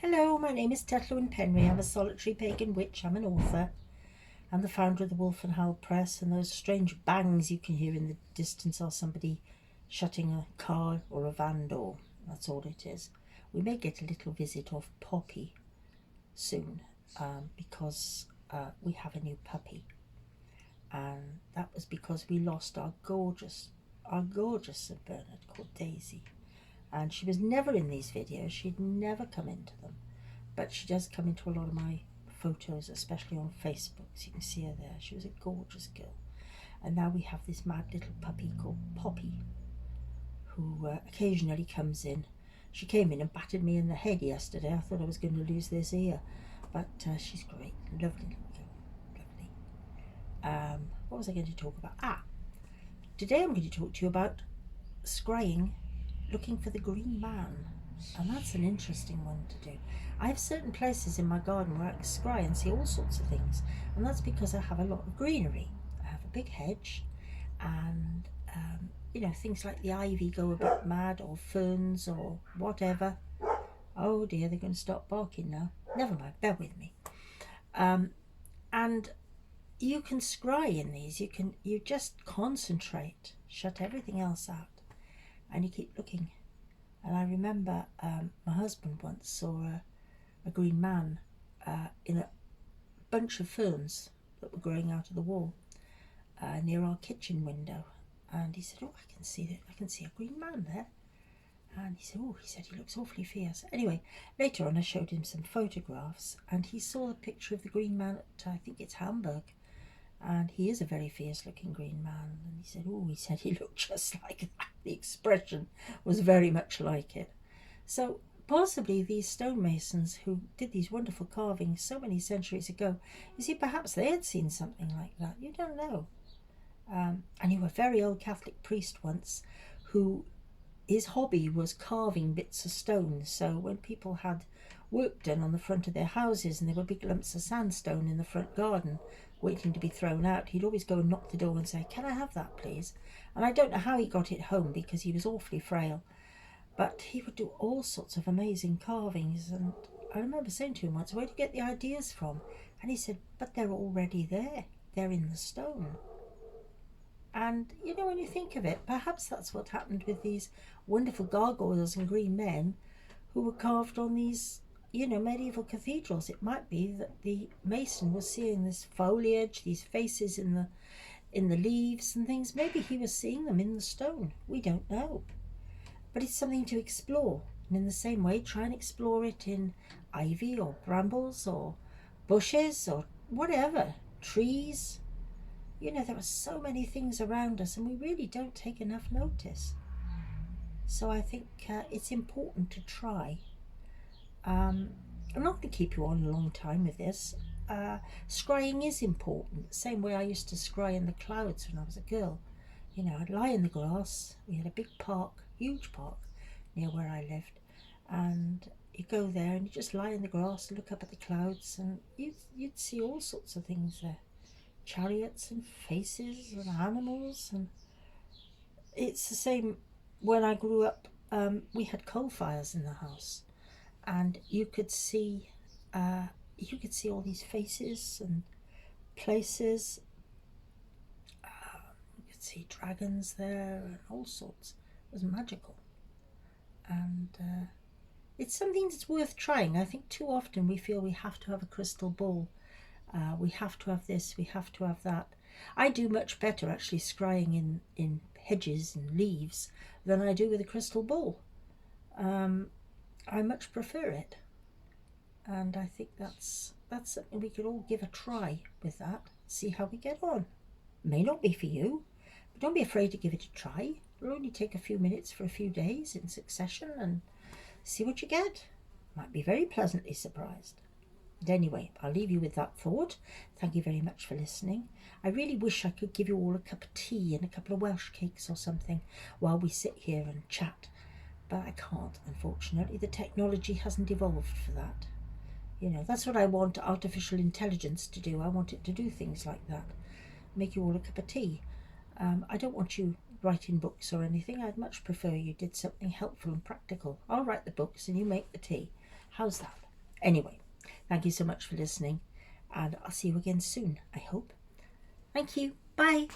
Hello, my name is Tylluan. I'm a solitary pagan witch. I'm an author. I'm the founder of the Wolf and Howl Press, and those strange bangs you can hear in the distance are somebody shutting a car or a van door. That's all it is. We may get a little visit of Poppy soon because we have a new puppy, and that was because we lost our gorgeous St. Bernard called Daisy, and she was never in these videos. She'd never come into them. But she does come into a lot of my photos, especially on Facebook, so you can see her there. She was a gorgeous girl. And now we have this mad little puppy called Poppy, who occasionally comes in. She came in and battered me in the head yesterday. I thought I was going to lose this ear. But she's great. Lovely little girl. Lovely. What was I going to talk about? Today I'm going to talk to you about scrying, looking for the green man. And that's an interesting one to do. I have certain places in my garden where I can scry and see all sorts of things, and that's because I have a lot of greenery. I have a big hedge, and things like the ivy go a bit mad, or ferns, or whatever. Oh dear, they're going to stop barking now. Never mind, bear with me. And you can scry in these. You just concentrate, shut everything else out, and you keep looking. And I remember my husband once saw a green man in a bunch of ferns that were growing out of the wall near our kitchen window. And he said, "Oh, I can see a green man there." And he said, he looks awfully fierce. Anyway, later on I showed him some photographs, and he saw the picture of the green man at, I think it's Hamburg. And he is a very fierce-looking green man. And he said he looked just like that. The expression was very much like it. So possibly these stonemasons who did these wonderful carvings so many centuries ago, you see, perhaps they had seen something like that. You don't know. I knew a very old Catholic priest once who his hobby was carving bits of stone. So when people had work done on the front of their houses and there were big lumps of sandstone in the front garden waiting to be thrown out, he'd always go and knock the door and say, "Can I have that, please?" And I don't know how he got it home because he was awfully frail, but he would do all sorts of amazing carvings. And I remember saying to him once, "Where do you get the ideas from?" And he said, "But they're already there. They're in the stone." And when you think of it, perhaps that's what happened with these wonderful gargoyles and green men who were carved on these medieval cathedrals. It might be that the mason was seeing this foliage, these faces in the leaves and things. Maybe he was seeing them in the stone. We don't know. But it's something to explore. And in the same way, try and explore it in ivy or brambles or bushes or whatever, trees. There are so many things around us and we really don't take enough notice. So I think it's important to try. I'm not going to keep you on a long time with this. Scrying is important. Same way I used to scry in the clouds when I was a girl. I'd lie in the grass. We had a big park, huge park, near where I lived. And you go there and you just lie in the grass and look up at the clouds, and you'd see all sorts of things there. Chariots and faces and animals. And it's the same when I grew up. We had coal fires in the house, and you could see all these faces and places. You could see dragons there and all sorts. It was magical, and it's something that's worth trying. I think too often we feel we have to have a crystal ball. We have to have this, we have to have that. I do much better actually scrying in hedges and leaves than I do with a crystal ball. I much prefer it. And I think that's something we could all give a try with that, see how we get on. May not be for you, but don't be afraid to give it a try. It'll only take a few minutes for a few days in succession and see what you get. Might be very pleasantly surprised. But anyway, I'll leave you with that thought. Thank you very much for listening. I really wish I could give you all a cup of tea and a couple of Welsh cakes or something while we sit here and chat. But I can't, unfortunately. The technology hasn't evolved for that. That's what I want artificial intelligence to do. I want it to do things like that. Make you all a cup of tea. I don't want you writing books or anything. I'd much prefer you did something helpful and practical. I'll write the books and you make the tea. How's that? Anyway, thank you so much for listening, and I'll see you again soon, I hope. Thank you. Bye.